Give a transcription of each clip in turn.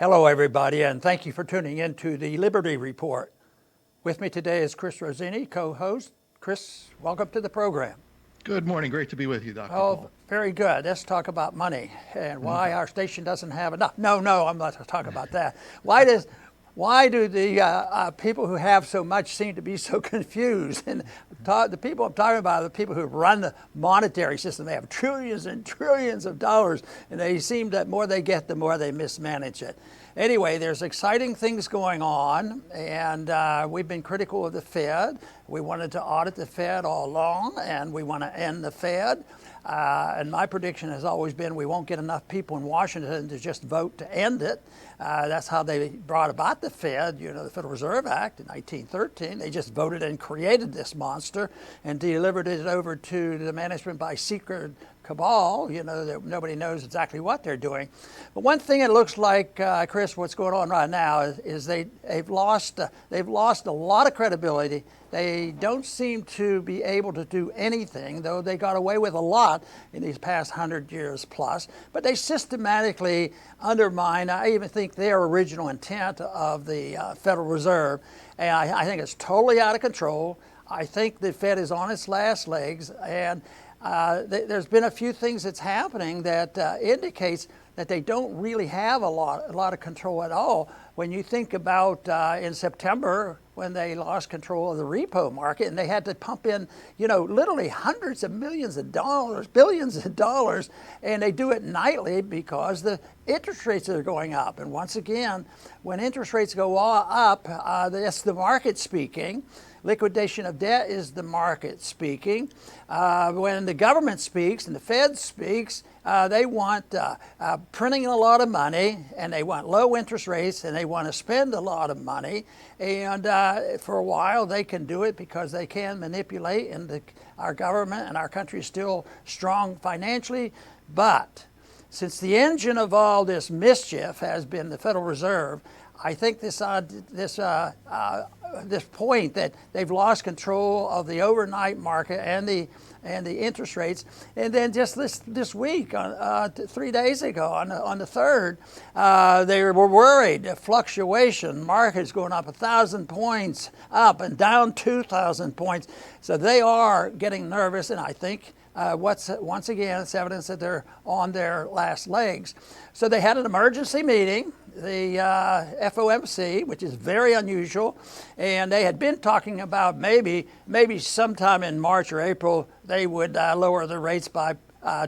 Hello, everybody, and thank you for tuning in to the Liberty Report. With me today is Chris Rossini, co-host. Chris, welcome to the program. Good morning. Great to be with you, Dr. Oh, Paul. very good. Let's talk about money and why our station doesn't have enough. No, I'm not going to talk about that. Why do the people who have so much seem to be so confused? And the people I'm talking about are the people who run the monetary system. They have trillions and trillions of dollars, and they seem that more they get, the more they mismanage it. Anyway, there's exciting things going on, and we've been critical of the Fed. We wanted to audit the Fed all along, and we want to end the Fed. And my prediction has always been we won't get enough people in Washington to just vote to end it. That's how they brought about the Fed, the Federal Reserve Act in 1913. They just voted and created this monster and delivered it over to the management by secret cabal, that nobody knows exactly what they're doing. But one thing it looks like, Chris, what's going on right now is they've lost a lot of credibility. They don't seem to be able to do anything, though they got away with a lot in these past 100 years plus. But they systematically undermine, I even think, their original intent of the Federal Reserve. And I think it's totally out of control. I think the Fed is on its last legs, and there's been a few things that's happening that indicates that they don't really have a lot of control at all. When you think about in September, when they lost control of the repo market and they had to pump in, literally hundreds of millions of dollars, billions of dollars, and they do it nightly because the interest rates are going up. And once again, when interest rates go up, that's the market speaking. Liquidation of debt is the market speaking. When the government speaks and the Fed speaks, they want printing a lot of money, and they want low interest rates, and they want to spend a lot of money. And for a while, they can do it because they can manipulate, and our government and our country is still strong financially. But since the engine of all this mischief has been the Federal Reserve, I think this point that they've lost control of the overnight market and the interest rates, and then just this week, 3 days ago, on the 3rd, they were worried. The fluctuation market's going up 1,000 points up and down 2,000 points, so they are getting nervous, and I think. Once again, it's evidence that they're on their last legs. So they had an emergency meeting, the FOMC, which is very unusual, and they had been talking about maybe sometime in March or April they would lower the rates by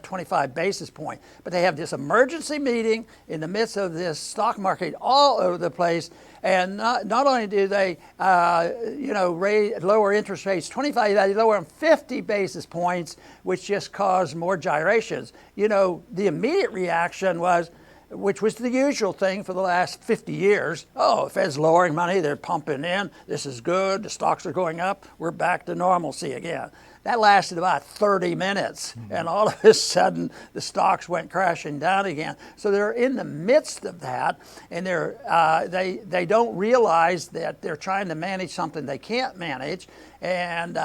25 basis points. But they have this emergency meeting in the midst of this stock market all over the place. And not only do they, lower interest rates 25, they lower them 50 basis points, which just caused more gyrations. The immediate reaction was, which was the usual thing for the last 50 years. Oh, the Fed's lowering money, they're pumping in, this is good, the stocks are going up, we're back to normalcy again. That lasted about 30 minutes, and all of a sudden the stocks went crashing down again. So they're in the midst of that, and they don't realize that they're trying to manage something they can't manage. And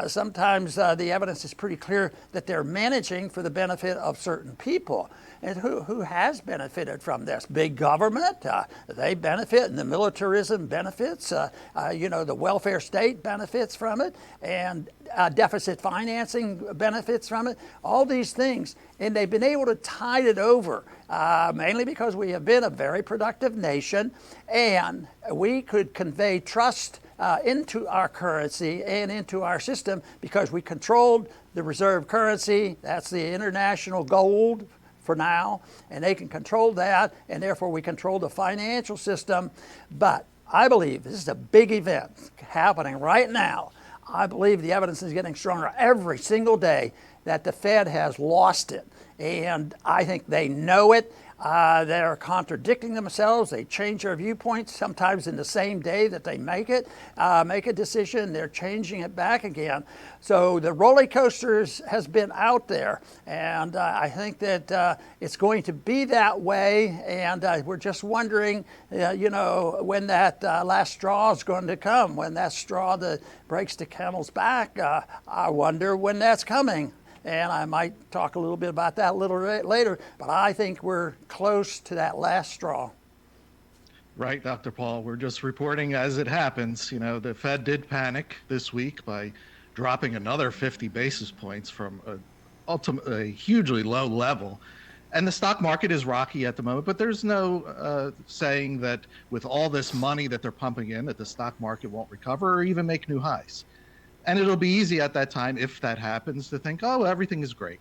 sometimes the evidence is pretty clear that they're managing for the benefit of certain people. And who has benefited from this? Big government, they benefit, and the militarism benefits. The welfare state benefits from it, and deficit financing benefits from it. All these things, and they've been able to tide it over, mainly because we have been a very productive nation, and we could convey trust into our currency and into our system because we controlled the reserve currency. That's the international gold for now, and they can control that, and therefore we control the financial system. But I believe this is a big event happening right now. I believe the evidence is getting stronger every single day that the Fed has lost it, and I think they know it. They're contradicting themselves. They change their viewpoints sometimes in the same day that they make a decision. They're changing it back again. So the roller coasters has been out there, and I think that it's going to be that way. And we're just wondering, when that last straw is going to come. When that straw that breaks the camel's back, I wonder when that's coming. And I might talk a little bit about that a little bit later, but I think we're close to that last straw. Right, Dr. Paul. We're just reporting as it happens. You know, the Fed did panic this week by dropping another 50 basis points from a hugely low level. And the stock market is rocky at the moment, but there's no saying that with all this money that they're pumping in, that the stock market won't recover or even make new highs. And it'll be easy at that time, if that happens, to think, oh, everything is great.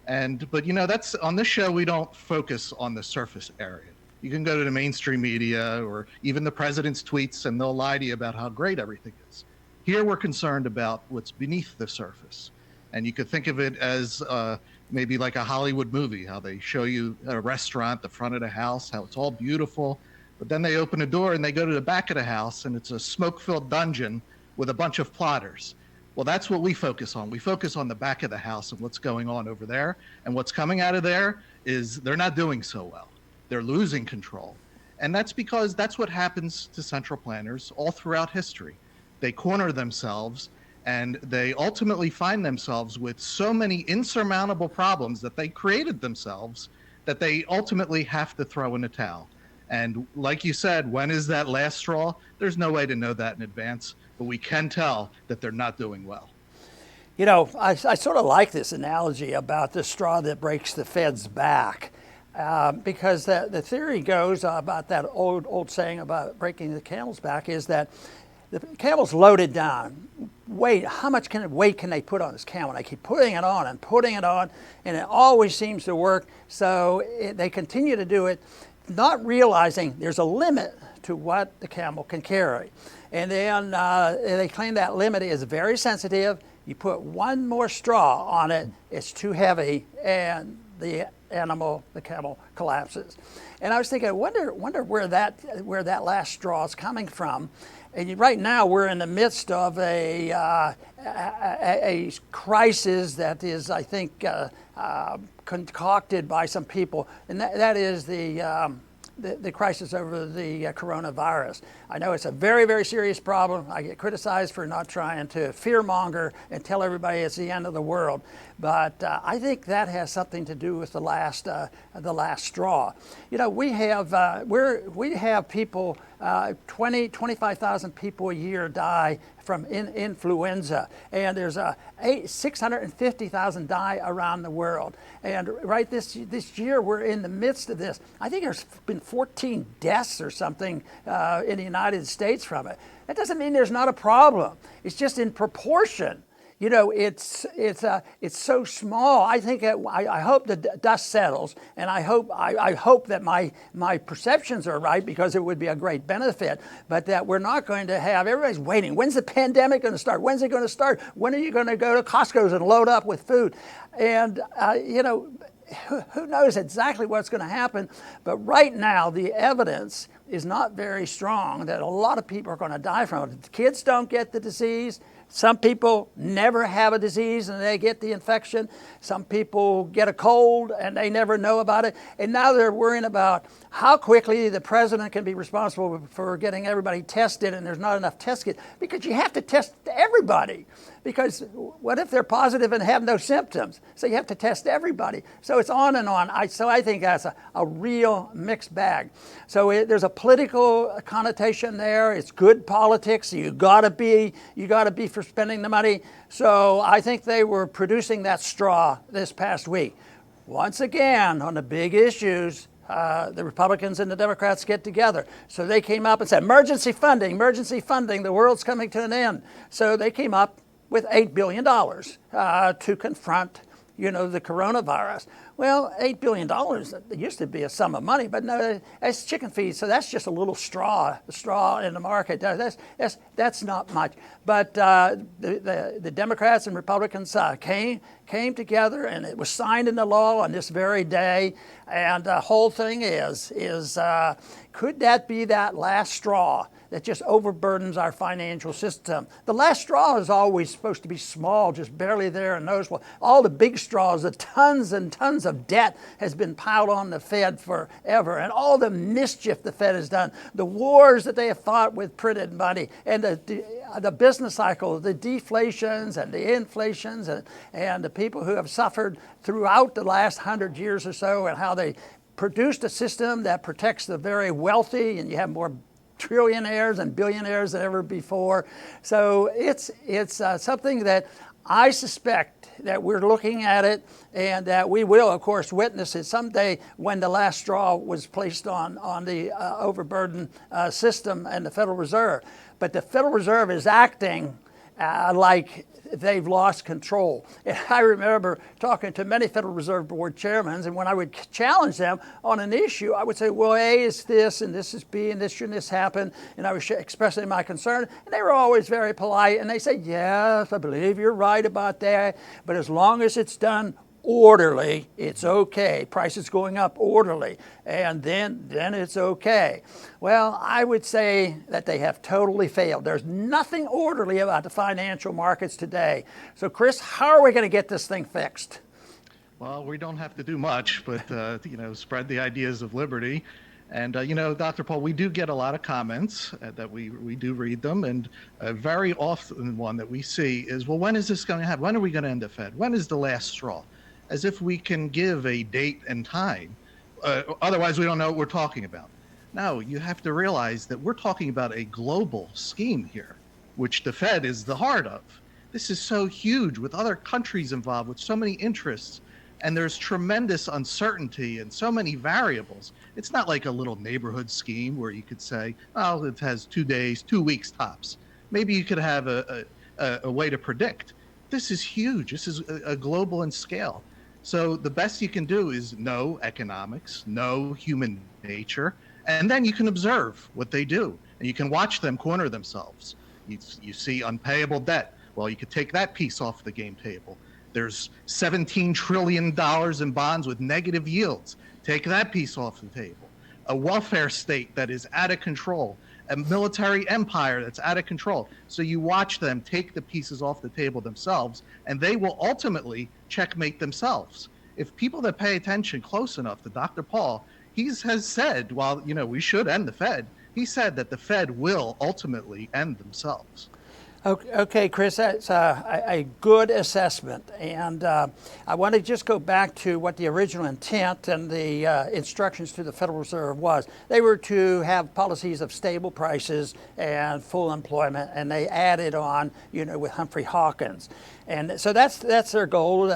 But you know, that's on this show, we don't focus on the surface area. You can go to the mainstream media or even the president's tweets, and they'll lie to you about how great everything is. Here, we're concerned about what's beneath the surface. And you could think of it as maybe like a Hollywood movie, how they show you a restaurant, the front of the house, how it's all beautiful. But then they open a door and they go to the back of the house, and it's a smoke-filled dungeon with a bunch of plotters. Well, that's what we focus on. We focus on the back of the house and what's going on over there. And what's coming out of there is they're not doing so well. They're losing control. And that's because that's what happens to central planners all throughout history. They corner themselves, and they ultimately find themselves with so many insurmountable problems that they created themselves that they ultimately have to throw in the towel. And like you said, when is that last straw? There's no way to know that in advance, but we can tell that they're not doing well. You know, I sort of like this analogy about the straw that breaks the Fed's back. Because the theory goes about that old saying about breaking the camel's back is that the camel's loaded down. How much weight can they put on this camel? And they keep putting it on, and it always seems to work. So they continue to do it, not realizing there's a limit to what the camel can carry. And then they claim that limit is very sensitive. You put one more straw on it, it's too heavy, and the camel collapses. And I was thinking, I wonder where that last straw is coming from. And right now we're in the midst of a crisis that is, I think, concocted by some people, and that is the crisis over the coronavirus. I know it's a very, very serious problem. I get criticized for not trying to fearmonger and tell everybody it's the end of the world. But I think that has something to do with the last straw. You know, we have people, 25,000 people a year die from influenza, and there's 650,000 die around the world. And right this year, we're in the midst of this. I think there's been 14 deaths or something in the United States from it. That doesn't mean there's not a problem. It's just in proportion. You know, it's so small. I think I hope the dust settles, and I hope that my perceptions are right, because it would be a great benefit. But that we're not going to have everybody's waiting. When's the pandemic going to start? When's it going to start? When are you going to go to Costco's and load up with food? And you know, who knows exactly what's going to happen? But right now, the evidence is not very strong that a lot of people are going to die from it. The kids don't get the disease. Some people never have a disease and they get the infection. Some people get a cold and they never know about it. And now they're worrying about how quickly the president can be responsible for getting everybody tested, and there's not enough test kits, because you have to test everybody. Because what if they're positive and have no symptoms? So you have to test everybody. So it's on and on. So I think that's a real mixed bag. So there's a political connotation there. It's good politics. You gotta be for spending the money. So I think they were producing that straw this past week. Once again, on the big issues, the Republicans and the Democrats get together. So they came up and said, emergency funding, the world's coming to an end. So they came up with $8 billion to confront, you know, the coronavirus. Well, $8 billion, it used to be a sum of money, but no, that's chicken feed, so that's just a little straw in the market. That's not much. But the Democrats and Republicans came together, and it was signed into law on this very day. And the whole thing is could that be that last straw that just overburdens our financial system? The last straw is always supposed to be small, just barely there and noticeable. All the big straws, the tons and tons of debt has been piled on the Fed forever, and all the mischief the Fed has done, the wars that they have fought with printed money, and the business cycle, the deflations and the inflations, and the people who have suffered throughout the last 100 years or so, and how they produced a system that protects the very wealthy, and you have more trillionaires and billionaires than ever before. So it's something that I suspect that we're looking at it, and that we will, of course, witness it someday when the last straw was placed on the overburdened system and the Federal Reserve. But the Federal Reserve is acting like they've lost control. And I remember talking to many Federal Reserve Board chairmen, and when I would challenge them on an issue, I would say, well, A is this, and this is B, and this shouldn't this happen, and I was expressing my concern, and they were always very polite, and they said, yes, I believe you're right about that, but as long as it's done orderly, it's okay. Prices going up orderly, and then it's okay. Well, I would say that they have totally failed. There's nothing orderly about the financial markets today. So, Chris, how are we going to get this thing fixed? Well, we don't have to do much, but spread the ideas of liberty. And Dr. Paul, we do get a lot of comments that we do read them, and very often one that we see is, well, when is this going to happen? When are we going to end the Fed? When is the last straw? As if we can give a date and time. Otherwise, we don't know what we're talking about. No, you have to realize that we're talking about a global scheme here, which the Fed is the heart of. This is so huge with other countries involved, with so many interests, and there's tremendous uncertainty and so many variables. It's not like a little neighborhood scheme where you could say, oh, it has 2 days, 2 weeks tops. Maybe you could have a way to predict. This is huge. This is a global in scale. So the best you can do is know economics, know human nature, and then you can observe what they do. And you can watch them corner themselves. You see unpayable debt. Well, you could take that piece off the game table. There's $17 trillion in bonds with negative yields. Take that piece off the table. A welfare state that is out of control. A military empire that's out of control. So you watch them take the pieces off the table themselves, and they will ultimately checkmate themselves. If people that pay attention close enough to Dr. Paul, he has said, while we should end the Fed, he said that the Fed will ultimately end themselves. Okay, Chris, that's a good assessment. And I want to just go back to what the original intent and the instructions to the Federal Reserve was. They were to have policies of stable prices and full employment, and they added on, with Humphrey Hawkins. And so that's their goal.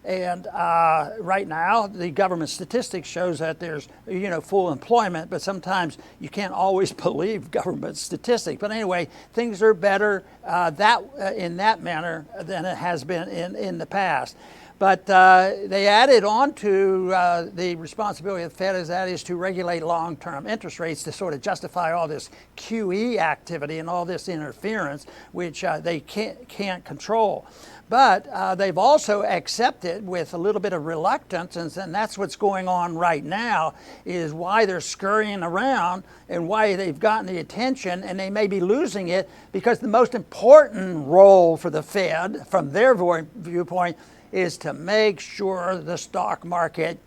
And right now, the government statistics shows that there's, full employment, but sometimes you can't always believe government statistics. But anyway, things are better in that manner than it has been in the past. But they added on to the responsibility of the Fed is to regulate long-term interest rates to sort of justify all this QE activity and all this interference, which they can't control. But they've also accepted with a little bit of reluctance, and that's what's going on right now, is why they're scurrying around and why they've gotten the attention, and they may be losing it because the most important role for the Fed, from their viewpoint, is to make sure the stock market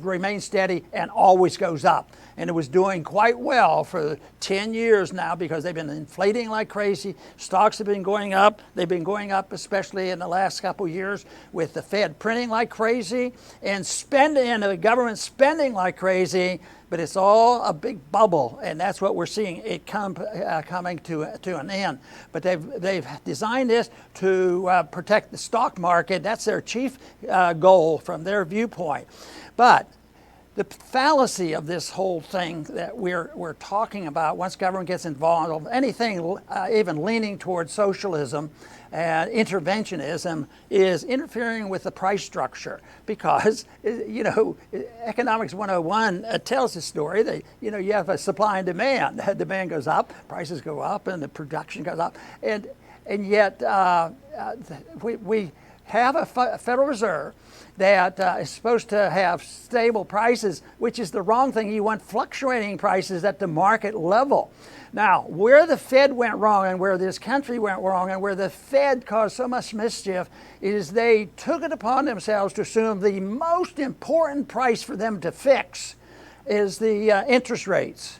remains steady and always goes up. And it was doing quite well for 10 years now because they've been inflating like crazy. Stocks have been going up. They've been going up, especially in the last couple of years, with the Fed printing like crazy and the government spending like crazy. But it's all a big bubble, and that's what we're seeing it coming to an end. But they've designed this to protect the stock market. That's their chief goal from their viewpoint. But the fallacy of this whole thing that we're talking about, once government gets involved, anything even leaning towards socialism and interventionism, is interfering with the price structure. Because, Economics 101 tells the story that, you have a supply and demand. The demand goes up, prices go up, and the production goes up. And yet we have a Federal Reserve that is supposed to have stable prices, which is the wrong thing. You want fluctuating prices at the market level. Now, where the Fed went wrong and where this country went wrong and where the Fed caused so much mischief is they took it upon themselves to assume the most important price for them to fix is the interest rates.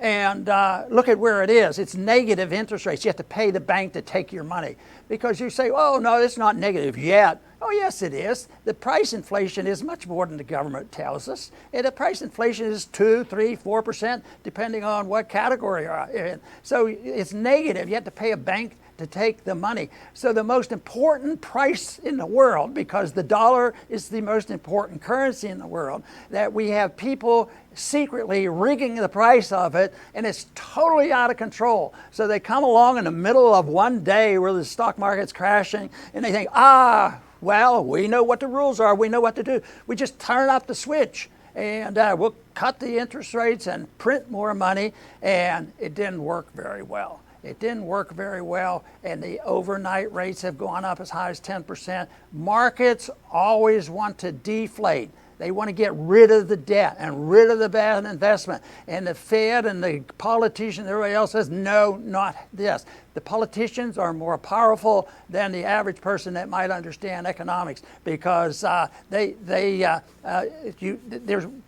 And look at where it is. It's negative interest rates. You have to pay the bank to take your money. Because you say, oh, no, it's not negative yet. Oh, yes, it is. The price inflation is much more than the government tells us. And the price inflation is 2, 3, 4%, depending on what category you're in. So it's negative. You have to pay a bank to take the money. So the most important price in the world, because the dollar is the most important currency in the world, that we have people secretly rigging the price of it, and it's totally out of control. So they come along in the middle of one day where the stock market's crashing, and they think, well, we know what the rules are, we know what to do. We just turn up the switch, and we'll cut the interest rates and print more money, and it didn't work very well. It didn't work very well, and the overnight rates have gone up as high as 10%. Markets always want to deflate. They want to get rid of the debt and rid of the bad investment. And the Fed and the politicians, everybody else says, no, not this. The politicians are more powerful than the average person that might understand economics, because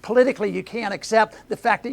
politically you can't accept the fact that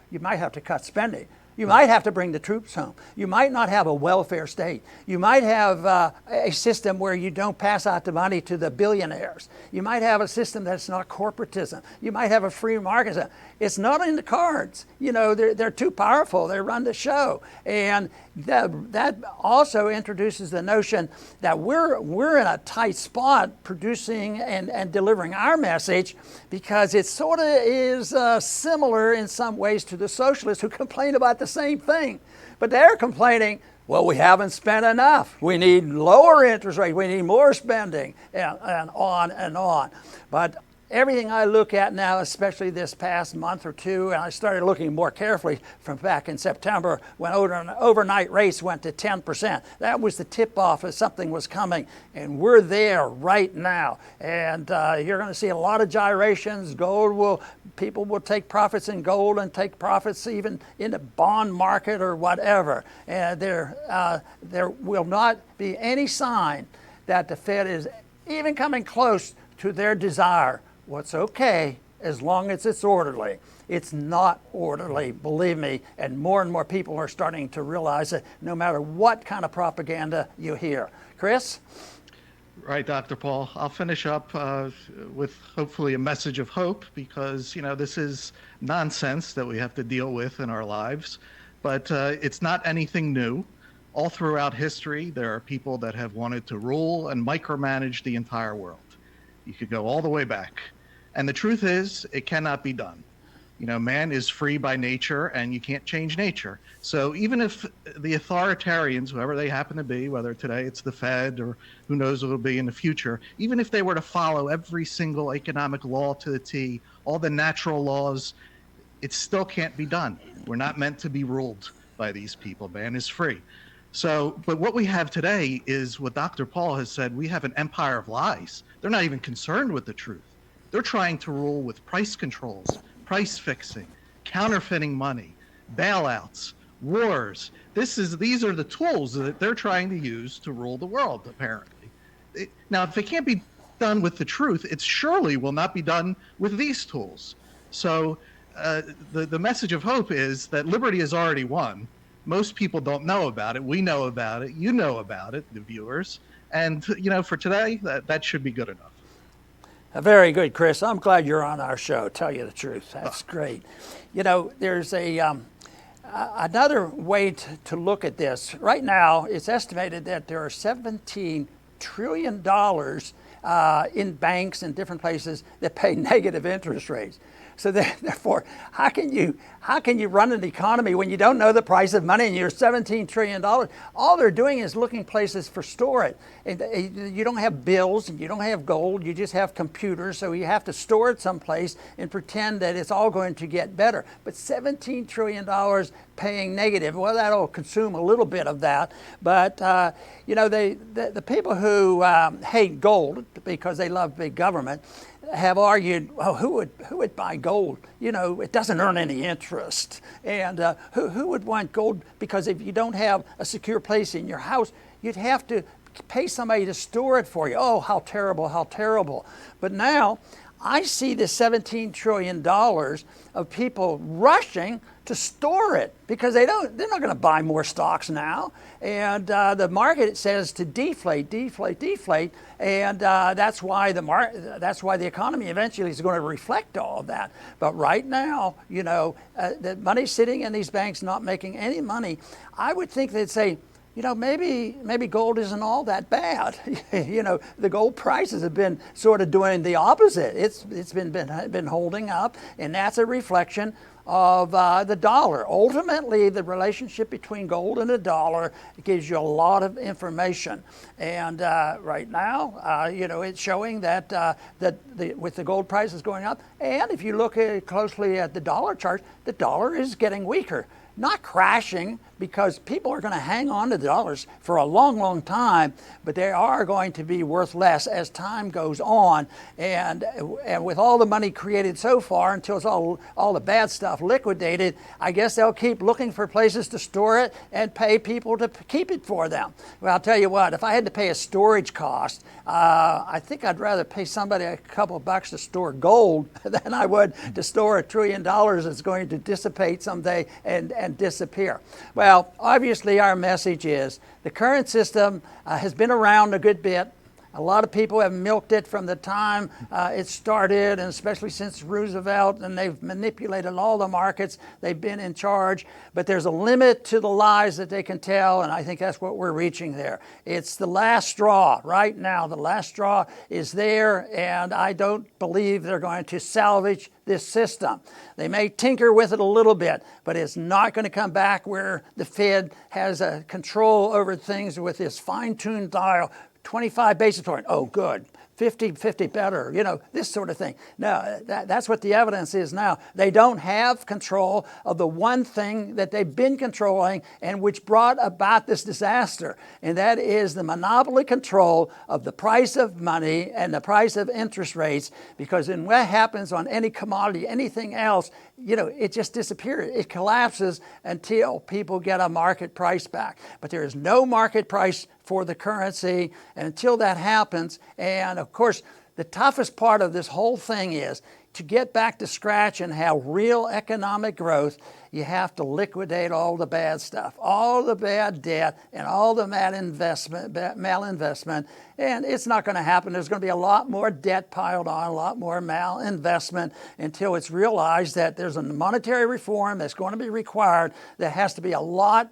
you might have to cut spending. You might have to bring the troops home. You might not have a welfare state. You might have a system where you don't pass out the money to the billionaires. You might have a system that's not corporatism. You might have a free market. It's not in the cards. You know, they're too powerful. They run the show. And that also introduces the notion that we're in a tight spot producing and delivering our message, because it sort of is similar in some ways to the socialists who complain about the same thing. But they're complaining, well, we haven't spent enough. We need lower interest rates. We need more spending, and on and on. But everything I look at now, especially this past month or two, and I started looking more carefully from back in September when overnight rates went to 10%. That was the tip-off that something was coming, and we're there right now. And you're going to see a lot of gyrations. People will take profits in gold and take profits even in the bond market or whatever. And there will not be any sign that the Fed is even coming close to their desire. What's okay as long as it's orderly. It's not orderly, believe me, and more people are starting to realize it, no matter what kind of propaganda you hear. Chris? Right, Dr. Paul. I'll finish up with hopefully a message of hope, because, you know, this is nonsense that we have to deal with in our lives, but it's not anything new. All throughout history, there are people that have wanted to rule and micromanage the entire world. You could go all the way back. And the truth is, it cannot be done. You know, man is free by nature, and you can't change nature. So even if the authoritarians, whoever they happen to be, whether today it's the Fed or who knows what it'll be in the future, even if they were to follow every single economic law to the T, all the natural laws, it still can't be done. We're not meant to be ruled by these people. Man is free. So, but what we have today is what Dr. Paul has said. We have an empire of lies. They're not even concerned with the truth. They're trying to rule with price controls, price fixing, counterfeiting money, bailouts, wars. These are the tools that they're trying to use to rule the world, apparently. Now, if it can't be done with the truth, it surely will not be done with these tools. So the message of hope is that liberty is already won. Most people don't know about it. We know about it. You know about it, the viewers. And, you know, for today, that should be good enough. Very good, Chris. I'm glad you're on our show, tell you the truth. That's great. You know, there's another way to look at this. Right now, it's estimated that there are $17 trillion in banks and different places that pay negative interest rates. So therefore, how can you run an economy when you don't know the price of money and you're $17 trillion? All they're doing is looking places for store it. And you don't have bills and you don't have gold, you just have computers, so you have to store it someplace and pretend that it's all going to get better. But $17 trillion paying negative, well, that'll consume a little bit of that. But, you know, the people who hate gold because they love big government have argued, well, who would buy gold? You know, it doesn't earn any interest. And who would want gold? Because if you don't have a secure place in your house, you'd have to pay somebody to store it for you. Oh, how terrible, how terrible. But now I see the $17 trillion of people rushing to store it because they're not going to buy more stocks now. And the market says to deflate, and that's why the economy eventually is going to reflect all of that. But right now, the money's sitting in these banks not making any money. I would think they'd say, maybe gold isn't all that bad. The gold prices have been sort of doing the opposite. It's been holding up, and that's a reflection of the dollar. Ultimately, the relationship between gold and the dollar gives you a lot of information. And right now, it's showing that with the gold prices going up, and if you look closely at the dollar chart, the dollar is getting weaker. Not crashing, because people are going to hang on to the dollars for a long, long time, but they are going to be worth less as time goes on. And with all the money created so far, until it's all the bad stuff liquidated, I guess they'll keep looking for places to store it and pay people to keep it for them. Well, I'll tell you what, if I had to pay a storage cost, I think I'd rather pay somebody a couple of bucks to store gold than I would to store $1 trillion that's going to dissipate someday and disappear. Well, obviously our message is the current system has been around a good bit. A lot of people have milked it from the time it started, and especially since Roosevelt, and they've manipulated all the markets. They've been in charge, but there's a limit to the lies that they can tell, and I think that's what we're reaching there. It's the last straw right now. The last straw is there, and I don't believe they're going to salvage this system. They may tinker with it a little bit, but it's not going to come back where the Fed has a control over things with this fine-tuned dial. 25 basis points, oh good, 50 better, this sort of thing. No, that's what the evidence is now. They don't have control of the one thing that they've been controlling and which brought about this disaster, and that is the monopoly control of the price of money and the price of interest rates, because in what happens on any commodity, anything else, it just disappears. It collapses until people get a market price back. But there is no market price for the currency until that happens. And of course, the toughest part of this whole thing is to get back to scratch and have real economic growth. You have to liquidate all the bad stuff, all the bad debt, and all the malinvestment. And it's not going to happen. There's going to be a lot more debt piled on, a lot more malinvestment, until it's realized that there's a monetary reform that's going to be required that has to be a lot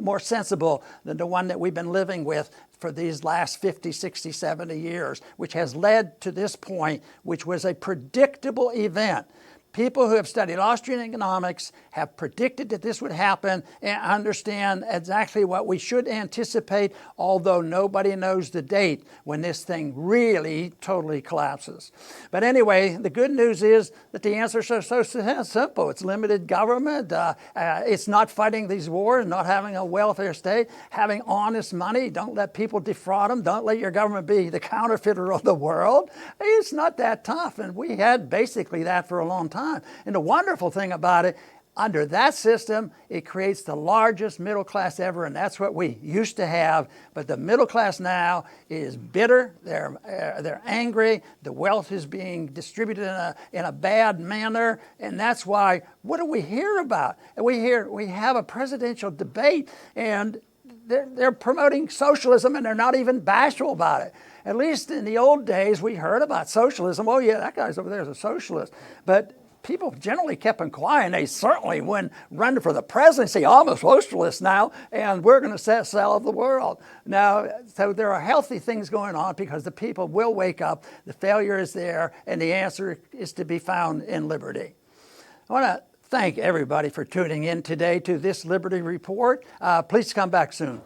more sensible than the one that we've been living with for these last 50, 60, 70 years, which has led to this point, which was a predictable event. People who have studied Austrian economics have predicted that this would happen and understand exactly what we should anticipate, although nobody knows the date when this thing really totally collapses. But anyway, the good news is that the answers are so simple. It's limited government. It's not fighting these wars, not having a welfare state, having honest money. Don't let people defraud them. Don't let your government be the counterfeiter of the world. It's not that tough, and we had basically that for a long time. And the wonderful thing about it, under that system, it creates the largest middle class ever, and that's what we used to have. But the middle class now is bitter. They're angry. The wealth is being distributed in a bad manner, and that's why. What do we hear about? We have a presidential debate, and they're promoting socialism, and they're not even bashful about it. At least in the old days, we heard about socialism. Oh yeah, that guy's over there is a socialist, but people generally kept them quiet, and they certainly wouldn't run for the presidency. I'm a socialist now, and we're going to sell the world. Now, so there are healthy things going on because the people will wake up, the failure is there, and the answer is to be found in liberty. I want to thank everybody for tuning in today to this Liberty Report. Please come back soon.